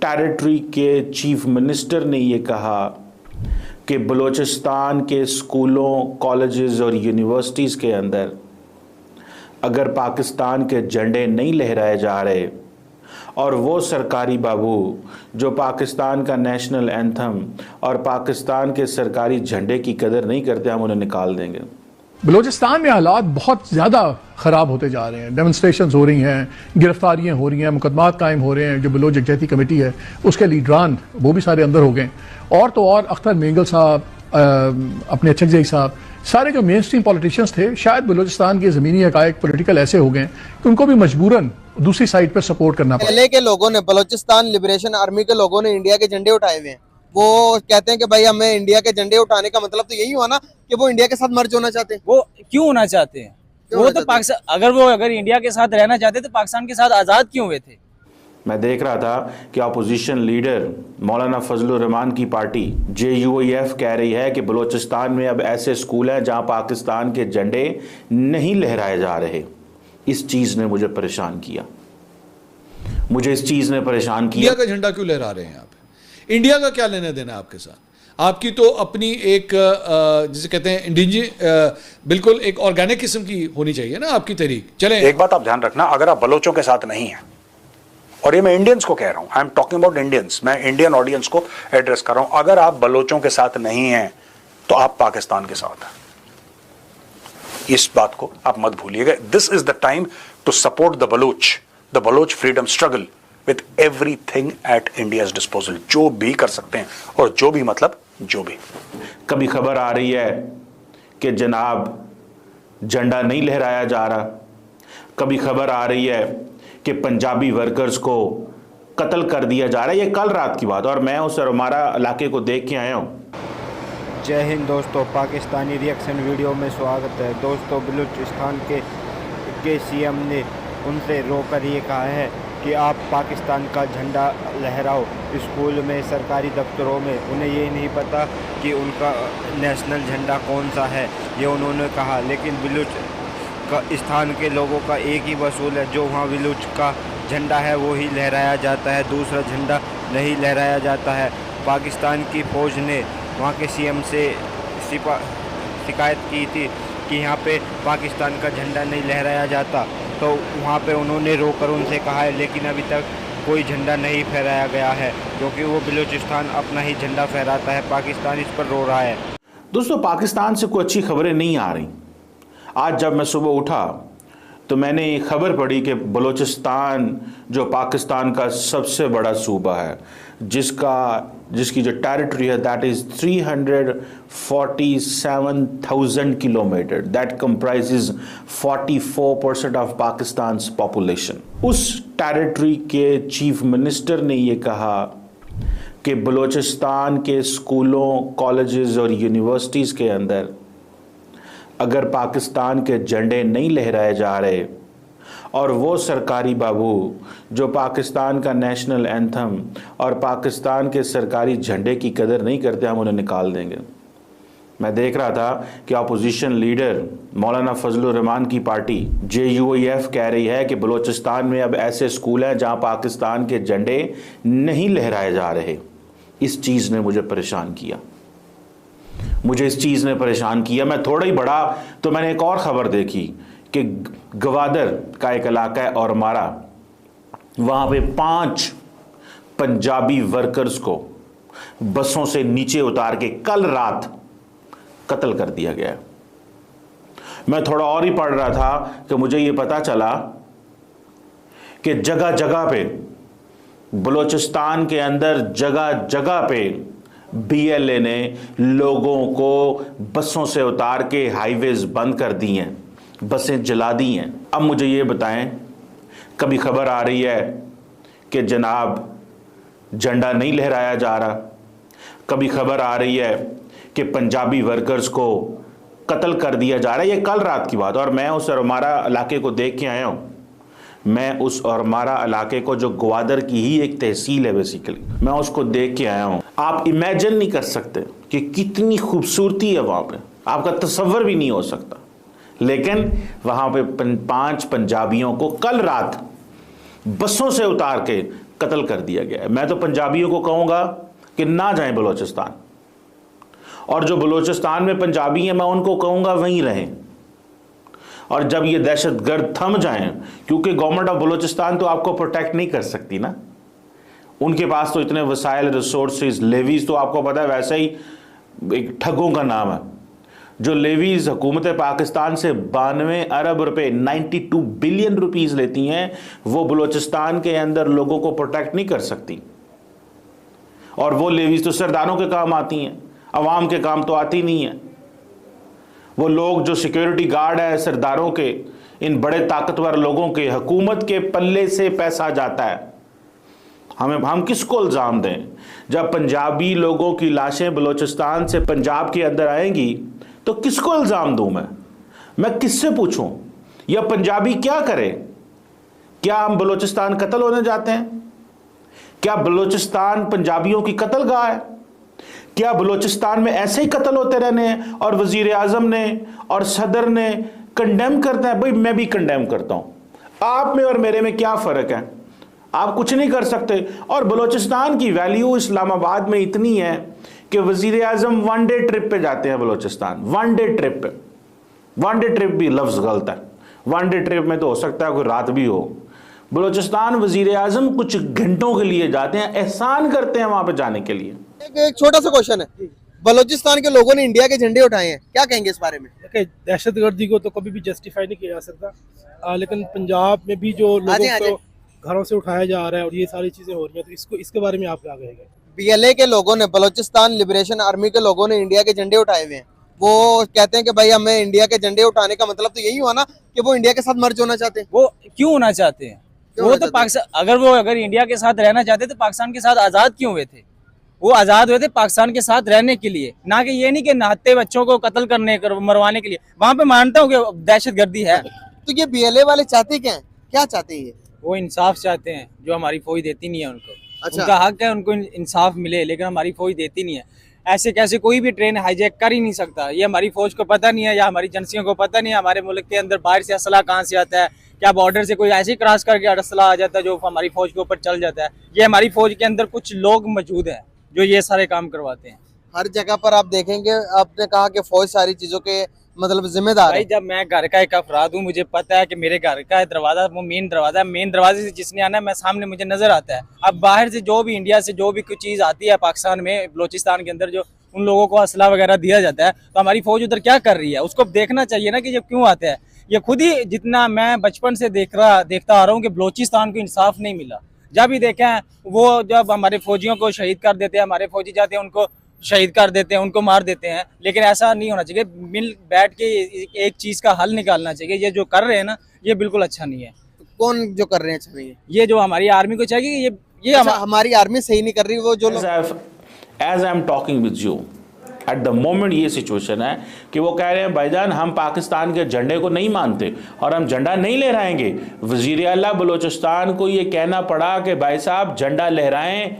Territory के chief minister ने ये कहा कि बलूचिस्तान के स्कूलों, कॉलेजेस और यूनिवर्सिटीज़ के अंदर अगर पाकिस्तान के झंडे नहीं लहराए जा रहे और वो सरकारी बाबू जो पाकिस्तान का नेशनल एंथम और पाकिस्तान के सरकारी झंडे की कदर नहीं करते, हम उन्हें निकाल देंगे। बलूचिस्तान में हालात बहुत ज़्यादा ख़राब होते जा रहे हैं। डेमोन्स्ट्रेशंस हो रही हैं, गिरफ्तारियां हो रही हैं, मुकदमात कायम हो रहे हैं। जो बलोच यकजहती कमेटी है उसके लीडरान वो भी सारे अंदर हो गए, और तो और अख्तर मेंगल साहब, अपने अचकजई साहब, सारे जो मेन स्ट्रीम पॉलिटिशियंस थे, शायद बलूचिस्तान के ज़मीनी हक़ाइक़ पॉलिटिकल ऐसे हो गए कि उनको भी मजबूरन दूसरी साइड पर सपोर्ट करना पड़ा। पहले के लोगों ने, बलूचिस्तान लिबरेशन आर्मी के लोगों ने इंडिया के झंडे उठाए हुए हैं। वो कहते हैं कि भाई हमें इंडिया के झंडे उठाने का मतलब तो यही हुआ ना कि वो इंडिया के साथ मर्ज होना चाहते हैं। वो क्यों होना चाहते हैं? वो तो पाकिस्तान, अगर इंडिया के साथ रहना चाहते तो पाकिस्तान के साथ आज़ाद क्यों हुए थे? मैं देख रहा था कि अपोजिशन लीडर मौलाना फजलुर रहमान की पार्टी JUIF कह रही है कि बलूचिस्तान में अब ऐसे स्कूल हैं जहां पाकिस्तान के झंडे नहीं लहराए जा रहे। इस चीज़ ने मुझे परेशान किया, इस चीज़ ने परेशान किया। इंडिया का झंडा क्यों लहरा रहे हैं आप? इंडिया का क्या लेना देना आपके साथ? आपकी तो अपनी एक जिसे कहते हैं बिल्कुल एक ऑर्गेनिक किस्म की होनी चाहिए ना आपकी तहरीक। चलें, एक बात आप ध्यान रखना, अगर आप बलोचों के साथ नहीं हैं, और ये मैं इंडियंस को कह रहा हूं, आई एम टॉकिंग अबाउट इंडियंस, मैं इंडियन ऑडियंस को एड्रेस कर रहा हूं, अगर आप बलोचों के साथ नहीं हैं तो आप पाकिस्तान के साथ हैं। इस बात को आप मत भूलिएगा। This is the time to support the Baloch freedom struggle with everything at India's disposal. जो भी कर सकते हैं, और जो भी मतलब जो भी। कभी खबर आ रही है कि जनाब झंडा नहीं लहराया जा रहा, कभी खबर आ रही है कि पंजाबी वर्कर्स को कत्ल कर दिया जा रहा है। ये कल रात की बात, और मैं उस हमारा इलाके को देख के आया हूँ। जय हिंद दोस्तों, पाकिस्तानी रिएक्शन वीडियो में स्वागत है। दोस्तों, बलूचिस्तान के CM ने उनसे रोकर ये कहा है कि आप पाकिस्तान का झंडा लहराओ स्कूल में, सरकारी दफ्तरों में। उन्हें ये नहीं पता कि उनका नेशनल झंडा कौन सा है, ये उन्होंने कहा। लेकिन बलूचिस्तान के लोगों का एक ही वसूल है, जो वहाँ बलूच का झंडा है वो ही लहराया जाता है, दूसरा झंडा नहीं लहराया जाता है। पाकिस्तान की फ़ौज ने वहाँ के CM से शिकायत की थी कि यहाँ पे पाकिस्तान का झंडा नहीं लहराया जाता, तो वहाँ पे उन्होंने रोकर उनसे कहा है, लेकिन अभी तक कोई झंडा नहीं फहराया गया है, क्योंकि वो बलूचिस्तान अपना ही झंडा फहराता है। पाकिस्तान इस पर रो रहा है। दोस्तों, पाकिस्तान से कोई अच्छी खबरें नहीं आ रही। आज जब मैं सुबह उठा तो मैंने खबर पढ़ी कि बलूचिस्तान जो पाकिस्तान का सबसे बड़ा सूबा है, जिसकी जो टेरिटरी है that is 347,000 kilometre, that comprises 44% of Pakistan's population. उस टेरिटरी के चीफ मिनिस्टर ने ये कहा कि बलूचिस्तान के स्कूलों, कॉलेजेस और यूनिवर्सिटीज़ के अंदर अगर पाकिस्तान के झंडे नहीं लहराए जा रहे और वो सरकारी बाबू जो पाकिस्तान का नेशनल एंथम और पाकिस्तान के सरकारी झंडे की कदर नहीं करते, हम उन्हें निकाल देंगे। मैं देख रहा था कि अपोजिशन लीडर मौलाना फजलुर रहमान की पार्टी JUIF कह रही है कि बलूचिस्तान में अब ऐसे स्कूल हैं जहां पाकिस्तान के झंडे नहीं लहराए जा रहे। इस चीज़ ने मुझे परेशान किया, मैं थोड़ा ही बड़ा तो मैंने एक और ख़बर देखी कि गवादर का एक इलाका है और मारा, वहाँ पे 5 पंजाबी वर्कर्स को बसों से नीचे उतार के कल रात कत्ल कर दिया गया। मैं थोड़ा और ही पढ़ रहा था कि मुझे ये पता चला कि जगह जगह पे बलूचिस्तान के अंदर जगह जगह पे BLA ने लोगों को बसों से उतार के हाईवेज बंद कर दी हैं, बसें जला दी हैं। अब मुझे ये बताएं, कभी खबर आ रही है कि जनाब झंडा नहीं लहराया जा रहा, कभी खबर आ रही है कि पंजाबी वर्कर्स को कत्ल कर दिया जा रहा है। ये कल रात की बात, और मैं उस हमारा इलाके को देख के आया हूँ। मैं उस और हमारा इलाके को, जो ग्वादर की ही एक तहसील है बेसिकली, मैं उसको देख के आया हूँ। आप इमेजिन नहीं कर सकते कि कितनी खूबसूरती है वहाँ पे, आपका तसव्वुर भी नहीं हो सकता। लेकिन वहाँ पे 5 पंजाबियों को कल रात बसों से उतार के कत्ल कर दिया गया है। मैं तो पंजाबियों को कहूँगा कि ना जाएं बलूचिस्तान, और जो बलूचिस्तान में पंजाबी हैं मैं उनको कहूँगा वहीं रहें। और जब ये दहशतगर्द थम जाएं, क्योंकि गवर्नमेंट ऑफ बलूचिस्तान तो आपको प्रोटेक्ट नहीं कर सकती ना, उनके पास तो इतने वसाइल, रिसोर्सेज, लेवीज तो आपको पता है वैसे ही एक ठगों का नाम है। जो लेवीज हुकूमत पाकिस्तान से 92 अरब रुपए 92 बिलियन रुपीस लेती हैं, वो बलूचिस्तान के अंदर लोगों को प्रोटेक्ट नहीं कर सकती। और वो लेवीज तो सरदारों के काम आती हैं, अवाम के काम तो आती नहीं है। वो लोग जो सिक्योरिटी गार्ड है सरदारों के, इन बड़े ताकतवर लोगों के, हुकूमत के पल्ले से पैसा जाता है। हम किसको इल्ज़ाम दें? जब पंजाबी लोगों की लाशें बलूचिस्तान से पंजाब के अंदर आएंगी तो किसको इल्ज़ाम दूं मैं किससे पूछूं? या पंजाबी क्या करे? क्या हम बलूचिस्तान कत्ल होने जाते हैं? क्या बलूचिस्तान पंजाबियों की कत्ल गाह है? क्या बलूचिस्तान में ऐसे ही कत्ल होते रहने हैं? और वजीर आजम ने और सदर ने कंडेम करते हैं। भाई मैं भी कंडेम करता हूं। आप में और मेरे में क्या फ़र्क है? आप कुछ नहीं कर सकते। और बलूचिस्तान की वैल्यू इस्लामाबाद में इतनी है कि वजीर आजम 1 डे ट्रिप पे जाते हैं बलूचिस्तान। 1 डे ट्रिप पे, 1 डे ट्रिप भी लफ्ज़ गलत है। 1 डे ट्रिप में तो हो सकता है कोई रात भी हो। बलूचिस्तान वजीर आजम कुछ घंटों के लिए जाते हैं, एहसान करते हैं वहां पे जाने के लिए। एक छोटा सा क्वेश्चन है, बलूचिस्तान के लोगों ने इंडिया के झंडे उठाए हैं, क्या कहेंगे इस बारे में? दहशतगर्दी को तो कभी भी जस्टिफाई नहीं किया जा सकता, लेकिन पंजाब में भी जो लोगों को घरों से उठाया जा रहा है और ये सारी चीजें हो रही हैं, तो इसके बारे में आप क्या कहेंगे? BLA के लोगों ने, बलूचिस्तान लिबरेशन आर्मी के लोगों ने इंडिया के झंडे उठाए हुए हैं। वो कहते हैं कि भाई हमें इंडिया के झंडे उठाने का मतलब तो यही हुआ ना कि वो इंडिया के साथ मर्ज होना चाहते हैं। वो क्यों होना चाहते हैं? वो तो पाकिस्तान, अगर इंडिया के साथ रहना चाहते तो पाकिस्तान के साथ आजाद क्यों हुए थे? वो आजाद हुए थे पाकिस्तान के साथ रहने के लिए, ना कि ये नहीं कि नहाते बच्चों को कत्ल करने मरवाने के लिए। वहां पे मानता हूँ कि दहशतगर्दी है। तो ये BLA वाले चाहते क्या हैं? क्या चाहते हैं? वो इंसाफ चाहते हैं, जो हमारी फौज देती नहीं है उनको। अच्छा। उनका हक है, उनको इंसाफ मिले, लेकिन हमारी फौज देती नहीं है। ऐसे कैसे कोई भी ट्रेन हाईजैक कर ही नहीं सकता। ये हमारी फौज को पता नहीं है या हमारी एजेंसियों को पता नहीं है हमारे मुल्क के अंदर बाहर से असला कहाँ से आता है। क्या बॉर्डर से कोई ऐसे ही क्रॉस करके असला आ जाता है जो हमारी फौज के ऊपर चल जाता है? ये हमारी फौज के अंदर कुछ लोग मौजूद हैं जो ये सारे काम करवाते हैं। हर जगह पर आप देखेंगे, आपने कहा कि फौज सारी चीजों के मतलब जिम्मेदार है। जब मैं घर का एक अफराद हूँ, मुझे पता है कि मेरे घर का दरवाजा वो मेन दरवाजा है। मेन दरवाजे से जिसने आना है मैं सामने मुझे नजर आता है। अब बाहर से जो भी इंडिया से जो भी कुछ चीज आती है पाकिस्तान में, बलूचिस्तान के अंदर जो उन लोगों को असला वगैरह दिया जाता है, तो हमारी फौज उधर क्या कर रही है उसको देखना चाहिए ना कि ये क्यों आता है। ये खुद ही, जितना मैं बचपन से देखता आ रहा हूँ कि बलूचिस्तान को इंसाफ नहीं मिला। जब भी देखा है वो, जब हमारे फौजियों को शहीद कर देते हैं, हमारे फौजी जाते हैं उनको शहीद कर देते हैं, उनको मार देते हैं। लेकिन ऐसा नहीं होना चाहिए। मिल बैठ के एक चीज का हल निकालना चाहिए। ये जो कर रहे हैं ना, ये बिल्कुल अच्छा नहीं है। तो कौन जो कर रहे हैं अच्छा नहीं है? ये जो हमारी आर्मी को चाहिए कि ये हमारी आर्मी सही नहीं कर रही। वो जो as I am talking with you at the moment ये सिचुएशन है कि वो कह रहे हैं भाईजान हम पाकिस्तान के झंडे को नहीं मानते और हम झंडा नहीं लहराएंगे। वजीर आला बलूचिस्तान को ये कहना पड़ा कि भाई साहब झंडा लहराएं,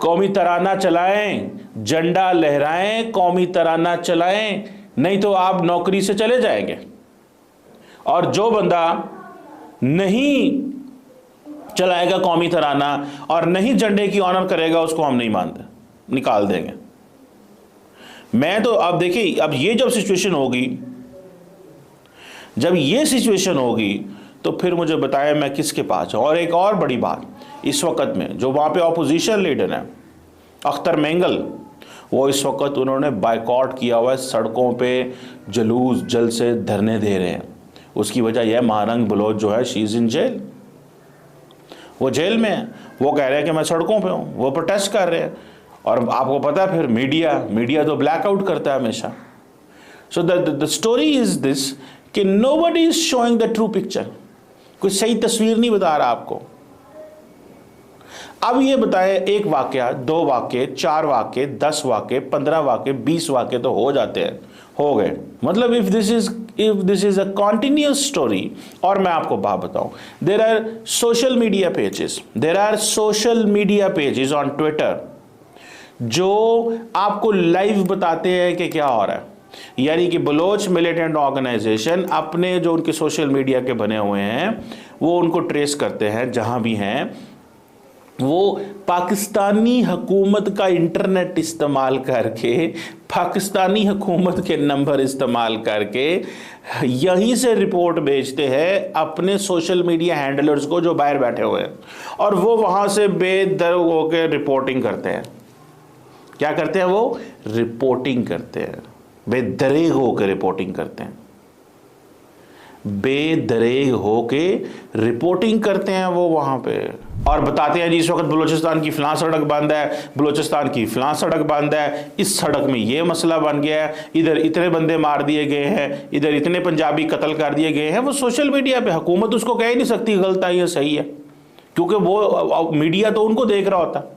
कौमी तराना चलाएं, झंडा लहराएं, कौमी तराना चलाएं, नहीं तो आप नौकरी से चले जाएंगे। और जो बंदा नहीं चलाएगा कौमी तराना और नहीं झंडे की ऑनर करेगा उसको हम नहीं मानते, निकाल देंगे। मैं तो अब देखिए, अब ये जब सिचुएशन होगी तो फिर मुझे बताया मैं किसके पास जाऊँ। और एक और बड़ी बात, इस वक्त में जो वहाँ पे ऑपोजिशन लीडर हैं अख्तर मेंगल, वो इस वक्त उन्होंने बायकॉट किया हुआ है, सड़कों पे जुलूस जलसे धरने दे रहे हैं। उसकी वजह यह महारंग बलोच जो है, शी इज़ इन जेल, वो जेल में है। वो कह रहे हैं कि मैं सड़कों पे हूँ, वो प्रोटेस्ट कर रहे हैं। और आपको पता है फिर मीडिया तो ब्लैकआउट करता है हमेशा। So the story is this कि nobody is showing the true picture. कोई सही तस्वीर नहीं बता रहा आपको। अब ये बताए, 1 वाकया, 2 वाक्य, 4 वाक्य, 10 वाक्य, 15 वाक्य, 20 वाक्य तो हो जाते हैं, हो गए। मतलब if this is a continuous story. और मैं आपको बात बताऊं, there are social media pages on Twitter जो आपको लाइव बताते हैं कि क्या हो रहा है। यानी कि बलोच मिलिटेंट ऑर्गेनाइजेशन अपने जो उनके सोशल मीडिया के बने हुए हैं वो उनको ट्रेस करते हैं जहां भी हैं, वो पाकिस्तानी हुकूमत का इंटरनेट इस्तेमाल करके, पाकिस्तानी हुकूमत के नंबर इस्तेमाल करके यहीं से रिपोर्ट भेजते हैं अपने सोशल मीडिया हैंडलर्स को जो बाहर बैठे हुए हैं, और वो वहाँ से बेदर्द होकर रिपोर्टिंग करते हैं। क्या करते हैं वो? रिपोर्टिंग करते हैं, बेदरेग होकर रिपोर्टिंग करते हैं, बेदरेग होके रिपोर्टिंग करते हैं वो वहां पे, और बताते हैं जी इस वक्त बलूचिस्तान की फलां सड़क बंद है, बलूचिस्तान की फलां सड़क बंद है, इस सड़क में ये मसला बन गया है, इधर इतने बंदे मार दिए गए हैं, इधर इतने पंजाबी कत्ल कर दिए गए हैं। वो सोशल मीडिया पे हुकूमत उसको कह ही नहीं सकती गलत है या सही है, क्योंकि वो मीडिया तो उनको देख रहा होता।